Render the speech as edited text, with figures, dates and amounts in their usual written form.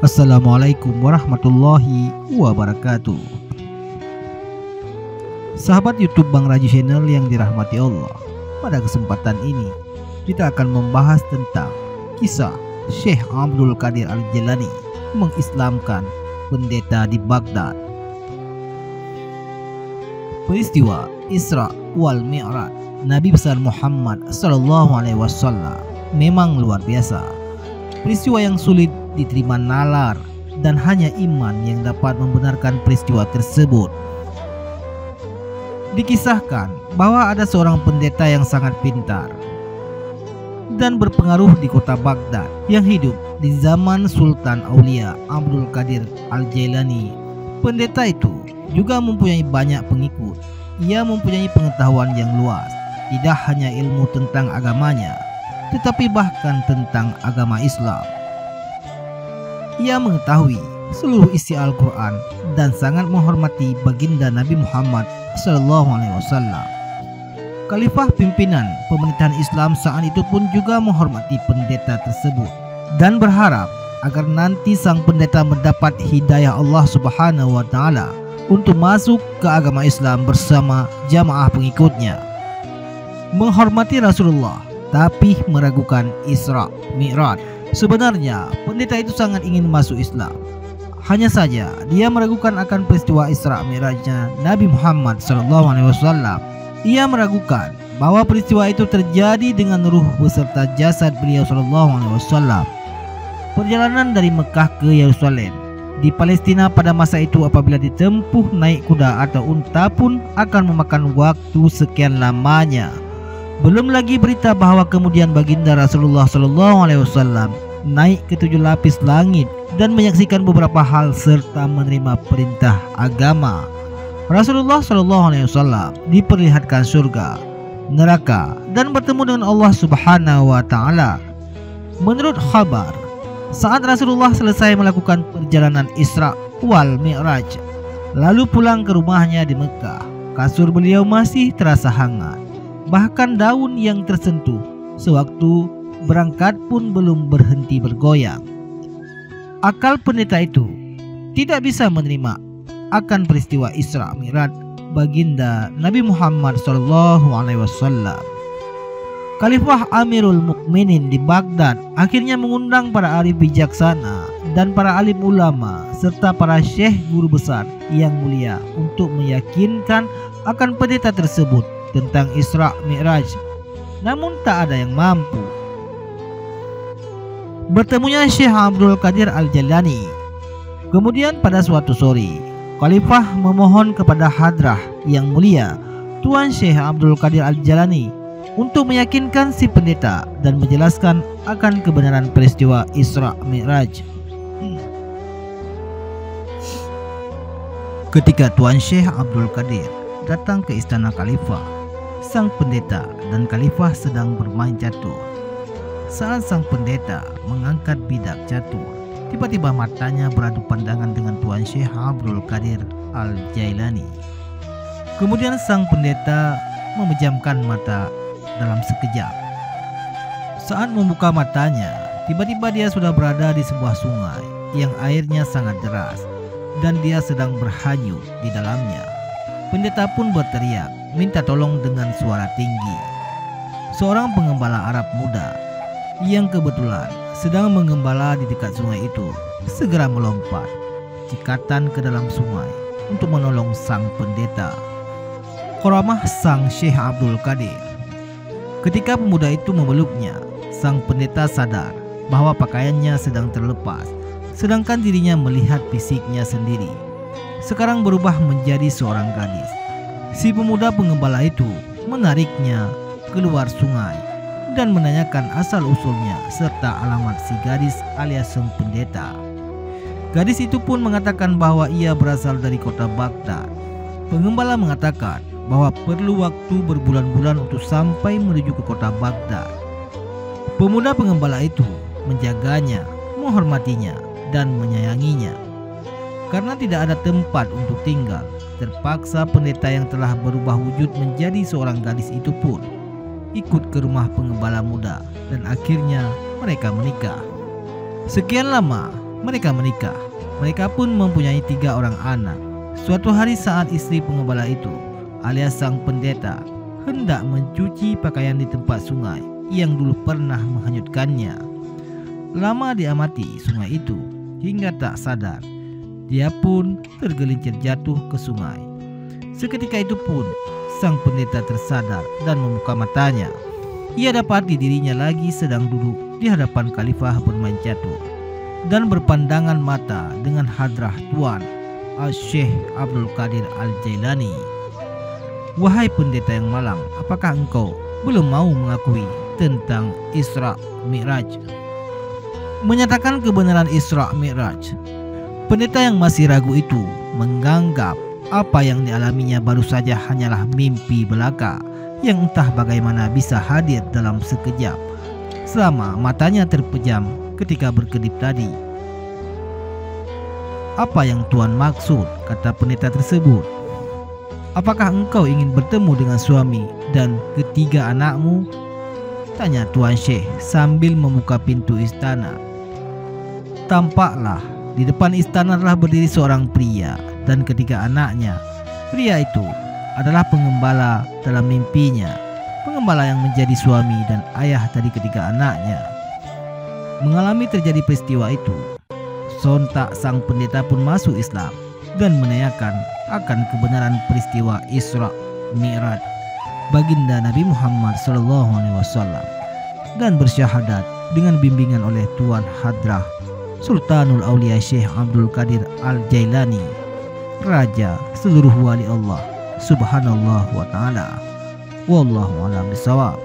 Assalamualaikum warahmatullahi wabarakatuh. Sahabat YouTube Bang Raji Channel yang dirahmati Allah, pada kesempatan ini kita akan membahas tentang kisah Syekh Abdul Qadir Al-Jailani mengislamkan pendeta di Baghdad. Peristiwa Isra wal Mi'raj Nabi besar Muhammad SAW memang luar biasa. Peristiwa yang sulit diterima nalar dan hanya iman yang dapat membenarkan peristiwa tersebut. Dikisahkan bahwa ada seorang pendeta yang sangat pintar dan berpengaruh di kota Baghdad yang hidup di zaman Sultan Aulia Abdul Qadir Al-Jailani. Pendeta itu juga mempunyai banyak pengikut. Ia mempunyai pengetahuan yang luas, tidak hanya ilmu tentang agamanya, tetapi bahkan tentang agama Islam. Ia mengetahui seluruh isi Al-Quran dan sangat menghormati baginda Nabi Muhammad SAW. Khalifah pimpinan pemerintahan Islam saat itu pun juga menghormati pendeta tersebut dan berharap agar nanti sang pendeta mendapat hidayah Allah Subhanahu wa Ta'ala untuk masuk ke agama Islam bersama jamaah pengikutnya. Menghormati Rasulullah tapi meragukan Isra Mi'raj. Sebenarnya pendeta itu sangat ingin masuk Islam. Hanya saja dia meragukan akan peristiwa Isra Mi'rajnya Nabi Muhammad SAW. Ia meragukan bahwa peristiwa itu terjadi dengan ruh beserta jasad beliau SAW. Perjalanan dari Mekah ke Yerusalem di Palestina pada masa itu apabila ditempuh naik kuda atau unta pun akan memakan waktu sekian lamanya. Belum lagi berita bahwa kemudian baginda Rasulullah SAW naik ke 7 lapis langit dan menyaksikan beberapa hal serta menerima perintah agama. Rasulullah SAW diperlihatkan surga, neraka dan bertemu dengan Allah Subhanahu wa Ta'ala. Menurut khabar, saat Rasulullah selesai melakukan perjalanan Isra wal Mi'raj lalu pulang ke rumahnya di Mekah, kasur beliau masih terasa hangat. Bahkan daun yang tersentuh sewaktu berangkat pun belum berhenti bergoyang. Akal pendeta itu tidak bisa menerima akan peristiwa Isra Mi'raj baginda Nabi Muhammad SAW. Khalifah Amirul Mukminin di Baghdad akhirnya mengundang para arif bijaksana dan para alim ulama serta para syekh guru besar yang mulia untuk meyakinkan akan pendeta tersebut tentang Isra Mi'raj, namun tak ada yang mampu. Bertemunya Syekh Abdul Qadir Al-Jailani. Kemudian pada suatu sore, Khalifah memohon kepada hadrah yang mulia Tuan Syekh Abdul Qadir Al-Jailani untuk meyakinkan si pendeta dan menjelaskan akan kebenaran peristiwa Isra Mi'raj. Ketika Tuan Syekh Abdul Qadir datang ke istana Khalifah, sang pendeta dan Khalifah sedang bermain catur. Saat sang pendeta mengangkat bidak catur, tiba-tiba matanya beradu pandangan dengan Tuan Syekh Abdul Qadir Al-Jailani. Kemudian sang pendeta memejamkan mata dalam sekejap. Saat membuka matanya, tiba-tiba dia sudah berada di sebuah sungai yang airnya sangat deras dan dia sedang berhanyut di dalamnya. Pendeta pun berteriak minta tolong dengan suara tinggi. Seorang pengembala Arab muda yang kebetulan sedang menggembala di dekat sungai itu segera melompat cikatan ke dalam sungai untuk menolong sang pendeta. Karamah sang Syekh Abdul Qadir. Ketika pemuda itu memeluknya, sang pendeta sadar bahwa pakaiannya sedang terlepas, sedangkan dirinya melihat fisiknya sendiri sekarang berubah menjadi seorang gadis. Si pemuda pengembala itu menariknya keluar sungai dan menanyakan asal-usulnya serta alamat si gadis alias sang pendeta. Gadis itu pun mengatakan bahwa ia berasal dari kota Baghdad. Pengembala mengatakan bahwa perlu waktu berbulan-bulan untuk sampai menuju ke kota Baghdad. Pemuda pengembala itu menjaganya, menghormatinya, dan menyayanginya. Karena tidak ada tempat untuk tinggal, terpaksa pendeta yang telah berubah wujud menjadi seorang gadis itu pun ikut ke rumah pengembala muda dan akhirnya mereka menikah. Sekian lama Mereka menikah. Mereka pun mempunyai 3 orang anak. Suatu hari saat istri pengembala itu, alias sang pendeta, hendak mencuci pakaian di tempat sungai yang dulu pernah menghanyutkannya. Lama diamati sungai itu hingga tak sadar, dia pun tergelincir jatuh ke sungai. Seketika itu pun sang pendeta tersadar dan membuka matanya. Ia dapati dirinya lagi sedang duduk di hadapan khalifah bermain catur dan berpandangan mata dengan hadrah Tuan Al-Syekh Abdul Qadir Al-Jailani. Wahai pendeta yang malang, apakah engkau belum mau mengakui tentang Isra Mi'raj? Menyatakan kebenaran Isra Mi'raj, pendeta yang masih ragu itu menganggap apa yang dialaminya baru saja hanyalah mimpi belaka yang entah bagaimana bisa hadir dalam sekejap selama matanya terpejam ketika berkedip tadi. Apa yang Tuan maksud, kata pendeta tersebut. Apakah engkau ingin bertemu dengan suami dan ketiga anakmu? Tanya Tuan Syekh sambil membuka pintu istana. Tampaklah di depan istana telah berdiri seorang pria dan ketiga anaknya. Pria itu adalah pengembala dalam mimpinya, pengembala yang menjadi suami dan ayah dari ketiga anaknya. Mengalami terjadi peristiwa itu, sontak sang pendeta pun masuk Islam dan menanyakan akan kebenaran peristiwa Isra Mi'raj baginda Nabi Muhammad SAW dan bersyahadat dengan bimbingan oleh Tuan Hadrah Sultanul Aulia Syekh Abdul Qadir Al-Jailani, Raja seluruh wali Allah Subhanallah wa ta'ala. Wallahu a'lam bishawab.